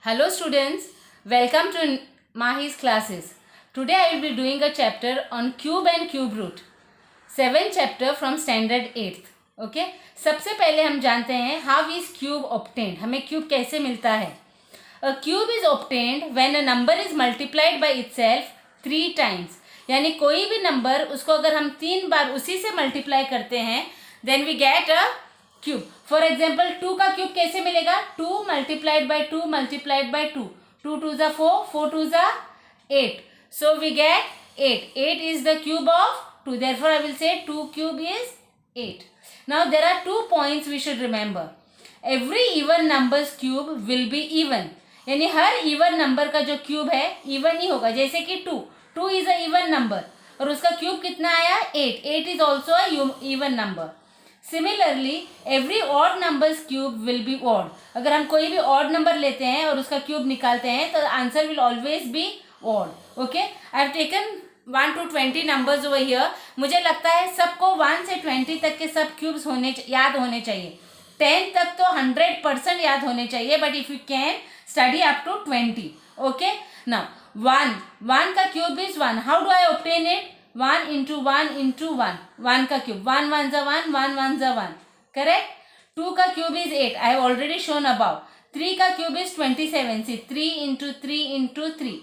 Hello students, welcome to Mahi's classes. Today I will be doing a chapter on cube and cube root. 7th chapter from standard 8th. Okay? सबसे पहले हम जानते हैं how is cube obtained. हमें cube कैसे मिलता है. A cube is obtained when a number is multiplied by itself 3 times. यानी कोई भी नंबर उसको अगर हम 3 बार उसी से मल्टीप्लाई करते हैं then we get a cube. For example 2 का क्यूब कैसे मिलेगा. 2 मल्टीप्लाइड बाई 2 मल्टीप्लाइड बाई 2. 2 2 ज़ा 4, 4 2 ज़ा 8. So we get 8. 8 is the cube of 2. Therefore I will say 2 cube is 8. Now there are 2 points we should remember. Every even numbers cube will be even. यानी her even number का जो cube है even he होगा. जैसे कि 2 is a even number और उसका cube कितना आया 8. 8 is also a even number. Similarly, every odd numbers cube will be odd. अगर हम कोई भी odd number लेते हैं और उसका क्यूब निकालते हैं तो answer will always be odd. Okay? I have taken 1 to 20 numbers over here. मुझे लगता है सबको 1 से 20 तक के सब क्यूब्स याद होने चाहिए. 10 तक तो 100% याद होने चाहिए. But if you can study up to 20. Okay? Now 1 का cube is 1. How do I obtain it? 1 into 1 into 1. 1 का क्यूब 1 1 ज़ा 1, 1 1 ज़ा 1. करेक्ट. 2 का cube is 8. I have already shown above. 3 का cube is 27. See 3 into 3 into 3.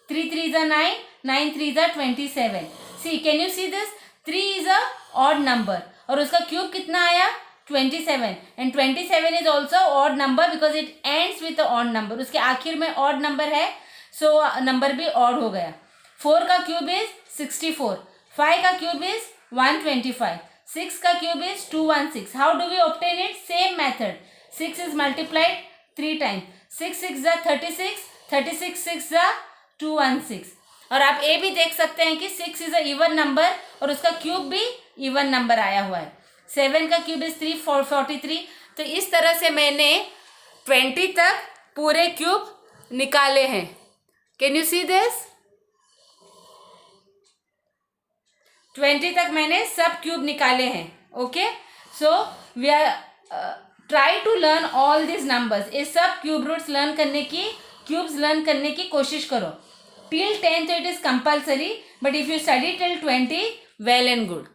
3 3 ज़ा 9, 9 3 ज़ा 27. See can you see this. 3 is a odd number और उसका cube कितना आया 27. And 27 is also odd number because it ends with odd number. उसके आखिर में ऑड नंबर है सो नंबर भी ऑड हो गया. 4 का क्यूब इज 64. 5 का क्यूब इज 125. 6 का cube is 216. How do we obtain it. Same method. 6 is multiplied 3 times. 6 6 ज़ा 36. 36 6 ज़ा 216. और आप ये भी देख सकते हैं कि 6 इज अ इवन नंबर और उसका क्यूब भी इवन नंबर आया हुआ है. 7 का क्यूब इज 343. तो इस तरह से मैंने 20 तक पूरे क्यूब निकाले हैं. Can you see this. 20 तक मैंने सब क्यूब निकाले हैं. Okay. So we are try to learn all this numbers. ये सब क्यूब रूट्स लर्न करने की क्यूब्स लर्न करने की कोशिश करो. टिल 10 तो it is compulsory but if you study till 20 well and good.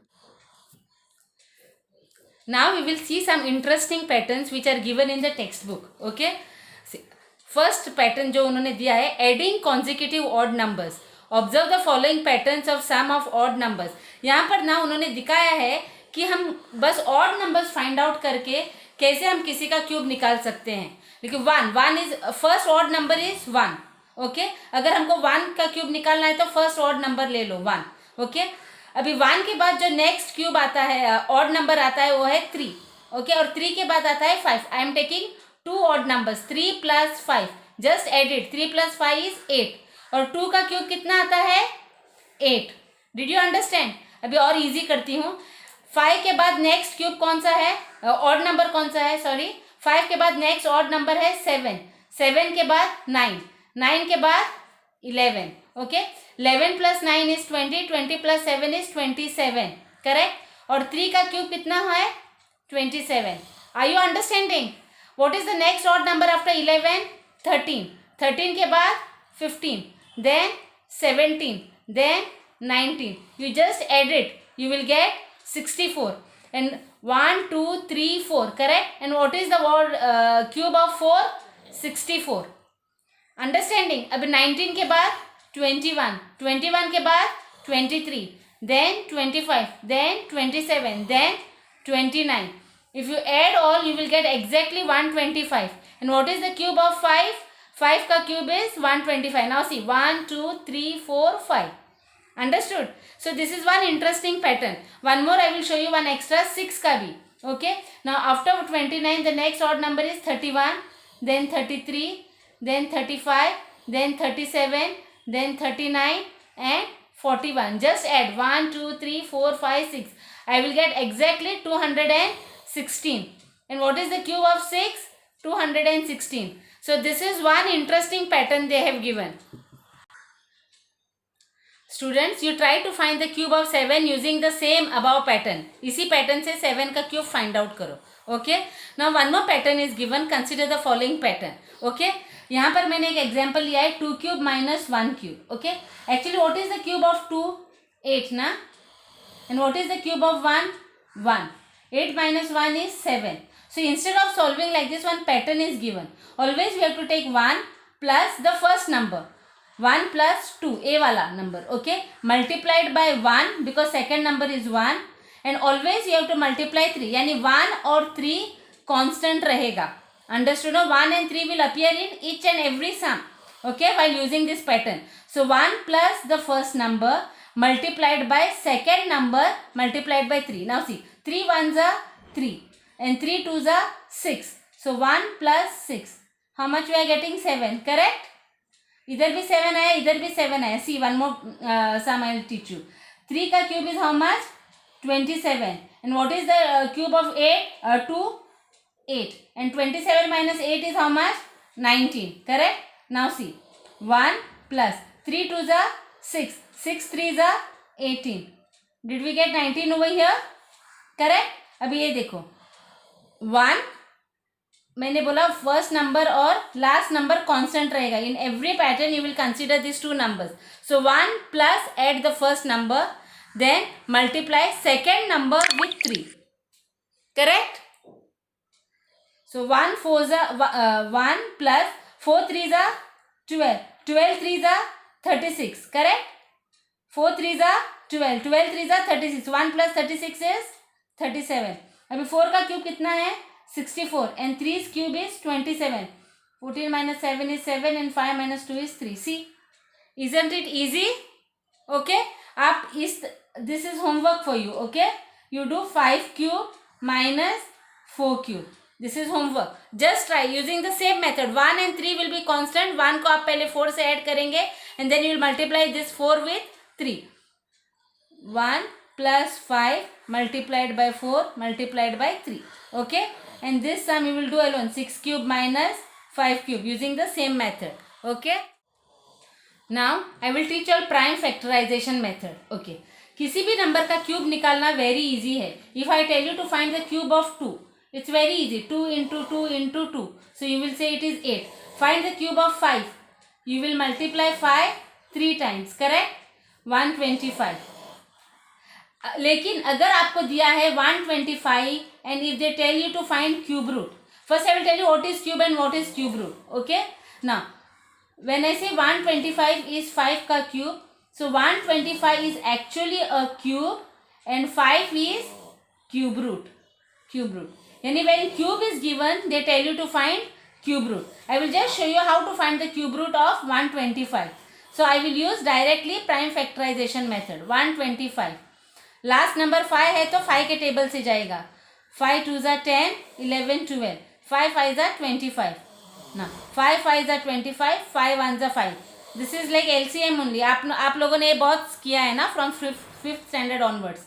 Now we will see some interesting patterns which are given in the text book. Okay. First pattern जो उन्होंने दिया है adding consecutive odd numbers. Observe the following patterns of sum of odd numbers. यहाँ पर ना उन्होंने दिखाया है कि हम बस ऑड नंबर्स फाइंड आउट करके कैसे हम किसी का क्यूब निकाल सकते हैं. लेकिन 1 is first odd number is 1. Okay. अगर हमको 1 का क्यूब निकालना है तो फर्स्ट ऑड नंबर ले लो 1. ओके. अभी 1 के बाद जो नेक्स्ट क्यूब आता है ऑड नंबर आता है वो है 3. ओके. और 3 के बाद आता है 5. I am taking 2 odd numbers 3 + 5. Just added 3 + 5 is 8. और 2 का क्यूब कितना आता है 8. Did you understand. अभी और इजी करती हूँ. 5 के बाद नेक्स्ट क्यूब कौन सा है ऑड नंबर कौन सा है. सॉरी 5 के बाद नेक्स्ट ऑड नंबर है 7. 7 के बाद 9. 9 के बाद 11. ओके. 11 + 9 इज 20. 20 + 7 इज 27. करेक्ट. और 3 का क्यूब कितना है 27. Are you understanding. What is the next odd number after 11. 13. 13 के बाद 15. then 17, then 19. You just add it. You will get 64. And 1, 2, 3, 4. Correct? And what is the cube of 4? 64. Understanding? अब 19 के बाद 21. 21 के बाद 23. Then 25. Then 27. Then 29. If you add all, you will get exactly 125. And what is the cube of 5? 5 का cube is 125. Now see 1 2 3 4 5. Understood. So this is one interesting pattern. One more I will show you one extra 6 का भी. Okay. Now after 29 the next odd number is 31. Then 33. Then 35. Then 37. Then 39 and 41. Just add 1 2 3 4 5 6. I will get exactly 216. And what is the cube of 6? 216. So this is one interesting pattern they have given. Students, you try to find the cube of 7 using the same above pattern. इसी pattern से 7 का cube find out करो. Okay. Now one more pattern is given. Consider the following pattern. Okay. यहाँ पर मैंने एक example लिया है 2 cube minus 1 cube. Okay, actually what is the cube of 2? 8 ना. And what is the cube of 1? 1. 8 minus 1 is 7. So instead of solving like this, one pattern is given. Always we have to take 1 plus the first number. 1 plus 2, A wala number. Okay. Multiplied by 1 because second number is 1. And always you have to multiply 3. Yani 1 or 3 constant rahega. Understood? No? 1 and 3 will appear in each and every sum. Okay. While using this pattern. So 1 plus the first number multiplied by second number multiplied by 3. Now see, 3 ones are 3 and 3 twos are 6. So 1 plus 6. How much we are getting? 7. Correct? इधर भी 7 आया, इधर भी 7 आया. See, one more sum I will teach you. 3 का cube is how much? 27. And what is the cube of 8? 2? 8. And 27 minus 8 is how much? 19. Correct? Now see, 1 plus 3 twos are 6. 6 3s are 18. Did we get 19 over here? Correct? अभी ये देखो 1 मैंने बोला first number और last number constant रहेगा. In every pattern you will consider this two numbers. So 1 plus eight the first number, then multiply second number with 3. Correct? So 1 4s are 1 plus 4 3s are 12. 12 3s are 36. Correct? 4 3s are 12. 12 3s are 36. 1 plus 36 is 37. अभी 4 का cube कितना है? 64. And 3's cube is 27. 14 minus 7 is 7 and 5 minus 2 is 3. See? Isn't it easy? Okay? आप इस this is homework for you. Okay? You do 5 cube minus 4 cube. This is homework. Just try using the same method. 1 and 3 will be constant. 1 को आप पहले 4 से add करेंगे and then you will multiply this 4 with 3. 1 plus 5 multiplied by 4 multiplied by 3. Okay? And this sum you will do alone. 6 cube minus 5 cube using the same method. Okay? Now I will teach you all prime factorization method. Okay? किसी भी number का cube निकालना very easy है. If I tell you to find the cube of 2, it's very easy. 2 into 2 into 2. So you will say it is 8. Find the cube of 5. You will multiply 5 3 times. Correct? 125. लेकिन अगर आपको दिया है 125 and if they tell you to find cube root, first I will tell you what is cube and what is cube root. Okay? Now, when I say 125 is 5 का cube, so 125 is actually a cube and 5 is cube root. Cube root. Yani when cube is given, they tell you to find cube root. I will just show you how to find the cube root of 125. So I will use directly prime factorization method. 125. Last number 5 है तो 5 के table से जाएगा. 5 2s are 10, 11 12. 5 5s are 25. ना 5 5s are 25, 5 1s are 5. This is like LCM only. आप लोगों ने ये बहुत किया है ना from 5th standard onwards.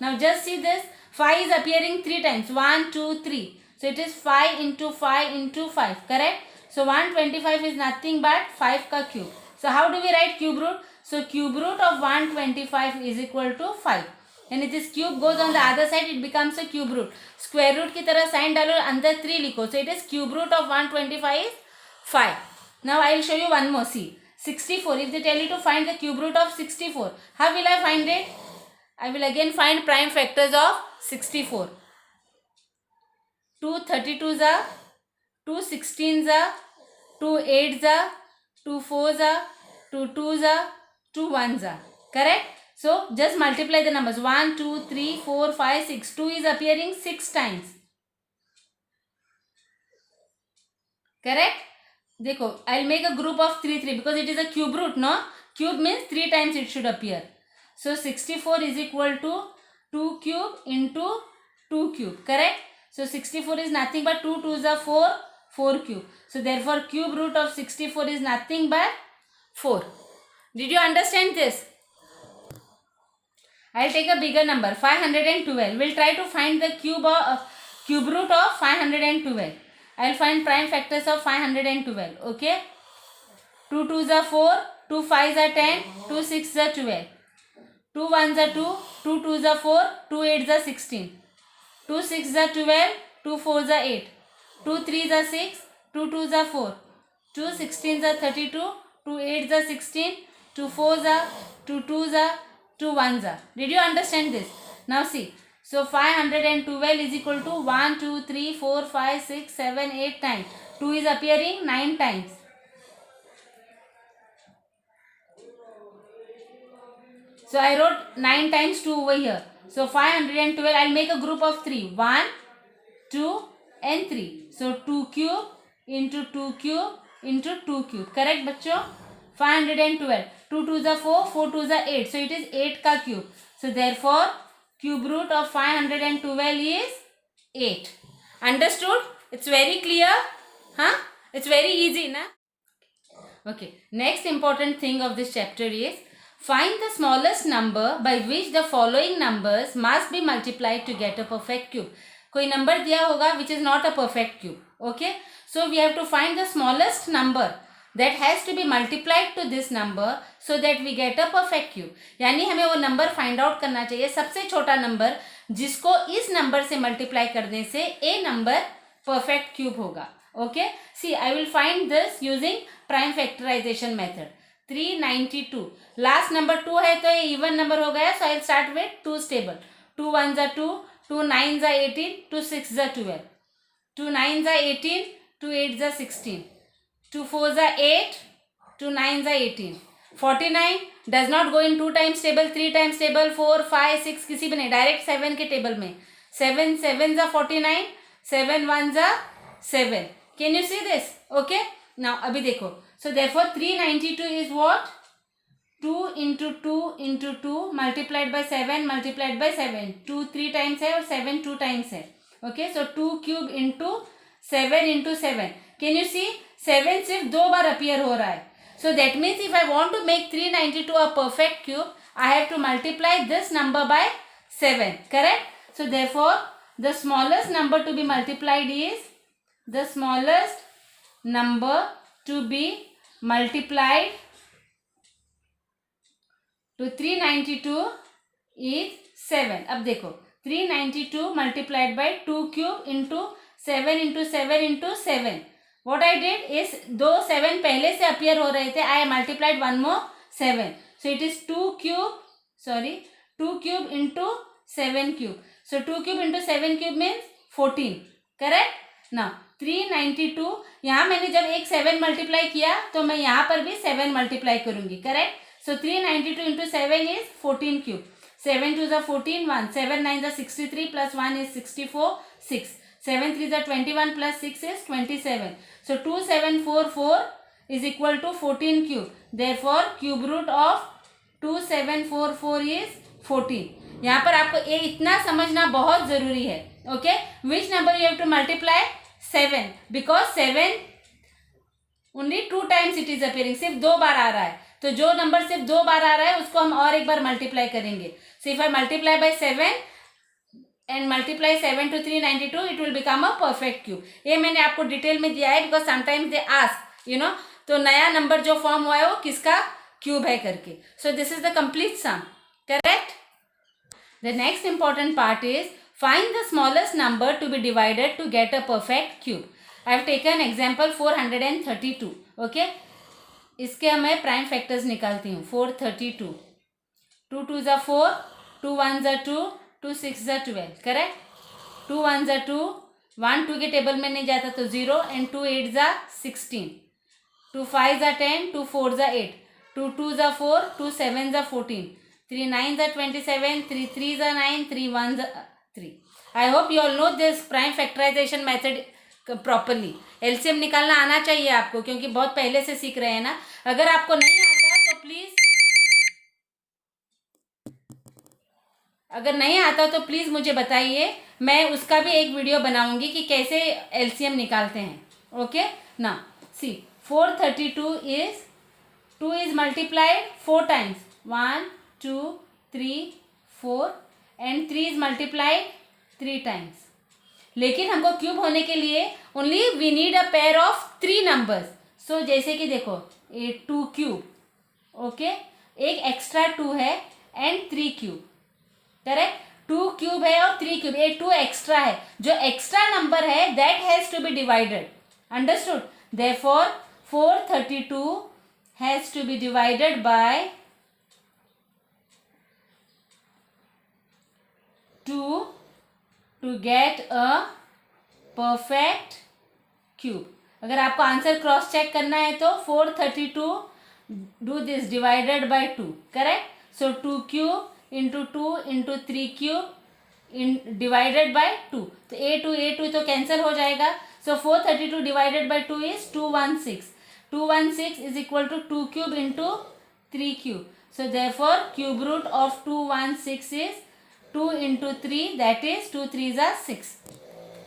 Now just see this. 5 is appearing 3 times. 1 2 3. So it is 5 into 5 into 5. Correct? So 125 is nothing but 5 ka cube. So how do we write cube root? So cube root of 125 is equal to 5. And if this cube goes on the other side, it becomes a cube root. Square root की तरह sign डालो, अंदर 3 लिखो. So it is cube root of 125 is 5. Now I will show you one more. See, 64. If they tell you to find the cube root of 64, how will I find it? I will again find prime factors of 64. 2 32s are, 2 16s are, 2 8s are, 2 4s are, 2 2s are, 2 1s are. Correct? So just multiply the numbers. 1 2 3 4 5 6. 2 is appearing 6 times. Correct? देखो, I'll make a group of 3 3 because it is a cube root, no? Cube means 3 times it should appear. So 64 is equal to 2 cube into 2 cube. Correct? So 64 is nothing but 2 2s are 4, 4 cube. So therefore cube root of 64 is nothing but 4. Did you understand this? I'll take a bigger number, 512. We'll try to find the cube root of 512. I'll find prime factors of 512. Okay? 2 2s are 4, 2 5s are 10, 2 6s are 12. 2 1s are 2, 2 2s are 4, 2 8s are 16. 2 6s are 12, 2 4s are 8. 2 3s are 6, 2 2s are 4. 2 16s are 32, 2 8s are 16, 2 4s are, 2 2s are, 2 1s are. Did you understand this? Now see, so 512 is equal to 1 2 3 4 5 6 7 8 times. 2 is appearing 9 times. So I wrote 9 times 2 over here. So 512, I'll make a group of 3. 1, 2 and 3. So 2 cube into 2 cube into 2 cube. Correct बच्चों? 512. 2 2s are 4, 4 2s are 8. So it is 8 का cube. So therefore cube root of 512 is 8. Understood? It's very clear? Huh? It's very easy, na? Okay. Next important thing of this chapter is find the smallest number by which the following numbers must be multiplied to get a perfect cube. कोई number दिया होगा which is not a perfect cube. Okay. So we have to find the smallest number that has to be multiplied to this number so that we get a perfect cube. यानी हमें वो number find out करना चाहिए, सबसे छोटा number जिसको इस number से मल्टीप्लाई करने से ए नंबर परफेक्ट क्यूब होगा. Okay. See, I will find this using prime factorization method. 392. Last number 2 है तो ये इवन नंबर हो गया. So I start with 2's टेबल. 2 1s are 2, 2 9s are 18, 2 6s are 12, 2 9s are 18, 2 8s are 16, 2 4s are 8, 2 9s are 18. 49 does not go in 2 times table, 3 times table, 4 5 6 किसी भी नहीं, direct 7 के टेबल में. 7 7s are 49, 7 1s are 7. Can you see this? Okay. Now अभी देखो. So therefore 392 is what? 2 into 2 into 2 multiplied by 7 multiplied by 7. 2 3 times है और 7 2 times है. Okay. So 2 cube into 7 into 7. Can you see? 7 सिर्फ 2 बार appear हो रहा है. So that means if I want to make 392 a perfect cube, I have to multiply this number by 7. Correct? So therefore the smallest number to be multiplied is the smallest number to be multiplied to 392 is 7. अब देखो 392 multiplied by 2 cube into 7 into 7 into 7. What I did is दो 7 पहले से appear हो रहे थे. I multiplied one more 7. So it is 2 cube into 7 cube. So 2 cube into 7 cube means 14. Correct? Now 392, यहाँ मैंने जब एक 7 मल्टीप्लाई किया तो मैं यहाँ पर भी 7 मल्टीप्लाई करूँगी. Correct. So 392 into 7 is 14 cube. 7 2s are 14, 1. 7 9s are 63 plus 1 is 64, 6. 7 3s are 21 plus 6 is 27. So 2744 is equal to 14 cube. Therefore cube root of 2744 is 14. यहाँ पर आपको ये इतना समझना बहुत जरूरी है. Okay. Which number you have to multiply? 7. Because 7 only 2 times it is appearing. सिर्फ 2 बार आ रहा है. तो जो नंबर सिर्फ 2 बार आ रहा है उसको हम और एक बार मल्टीप्लाई करेंगे. So if I multiply by 7 and multiply 7 to 392 it will become a perfect cube. ये मैंने आपको डिटेल में दिया है because sometimes they ask you know तो नया नंबर जो फॉर्म हुआ है वो किसका क्यूब है करके. So this is the complete sum. Correct. The next important part is find the smallest number to be divided to get a perfect cube. I have taken example 432. Okay. इसके मैं prime factors निकालती हूँ. 432. 2 2s are 4, 2 1s are 2, 2 6s are 12. Correct. 2 1s are 2, 1 2 के table में नहीं जाता तो 0 and 2 8s are 16, 2 5s are 10, 2 4s are 8, 2 2s are 4, 2 7s are 14, 3 9s are 27, 3 3s are 9, 3 1s are 3. I hope you all know this prime factorization method properly. LCM निकालना आना चाहिए आपको क्योंकि बहुत पहले से सीख रहे हैं ना. अगर आपको नहीं आता तो प्लीज मुझे बताइए. मैं उसका भी एक वीडियो बनाऊंगी कि कैसे LCM निकालते हैं. ओके. ना सी 432 is 2 is multiplied 4 times. 1 2 3 4 and 3 is multiplied 3 times. लेकिन हमको क्यूब होने के लिए only we need a pair of 3 numbers. So जैसे कि देखो ये 2 क्यूब. ओके. एक एक्स्ट्रा 2 है एंड 3 क्यूब. करेक्ट. 2 क्यूब है और 3 क्यूब. ये 2 एक्स्ट्रा है. जो एक्स्ट्रा नंबर है that has to be divided. Understood. Therefore 432 has to be divided by 2 to get a perfect cube. अगर आपको आंसर क्रॉस चेक करना है तो 432 do this divided by 2, correct. So 2 cube into 2 into 3 cube divided by 2. तो A2 तो cancel हो जाएगा. So 432 divided by 2 is 216. 216 is equal to 2 cube into 3 cube. So therefore cube root of 216 is 2 into 3, that is 2 3s are 6.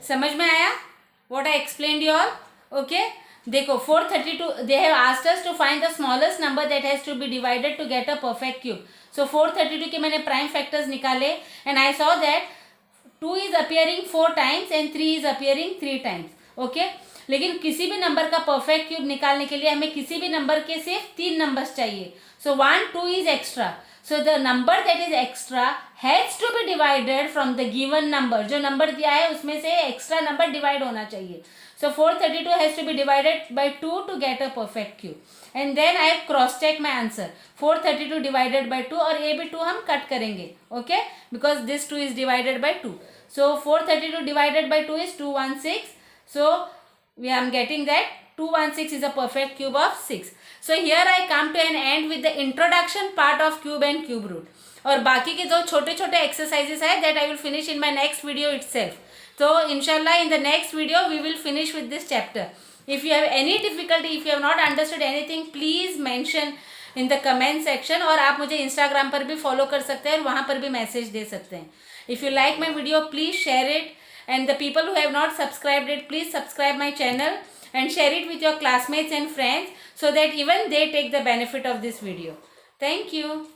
समझ में आया what I explained you all? Okay. देखो 432 they have asked us to find the smallest number that has to be divided to get a perfect cube. So 432 के मैंने prime factors निकाले and I saw that 2 is appearing 4 times and 3 is appearing 3 times. Okay. लेकिन किसी भी number का perfect cube निकालने के लिए हमें किसी भी नंबर के सिर्फ 3 नंबर्स चाहिए. So 1 2 is extra. So the number that is extra has to be divided from the given number. जो नंबर दिया है उसमें से एक्स्ट्रा नंबर डिवाइड होना चाहिए. So 432 has to be divided by 2 to get a perfect cube. And then I have cross check my answer. 432 divided by 2 और ये भी 2 हम कट करेंगे. Okay? Because this 2 is divided by 2. So 432 divided by 2 is 216. So we am getting that 216 is a perfect cube of 6. So here I come to an end with the introduction part of cube and cube root. और बाकी के जो छोटे छोटे exercises है that I will finish in my next video itself. So inshallah in the next video we will finish with this chapter. If you have any difficulty, if you have not understood anything, please mention in the comment section. और आप मुझे Instagram पर भी follow कर सकते हैं और वहाँ पर भी मैसेज दे सकते हैं. If you like my video, please share it. And the people who have not subscribed it, please subscribe my channel and share it with your classmates and friends so that even they take the benefit of this video. Thank you.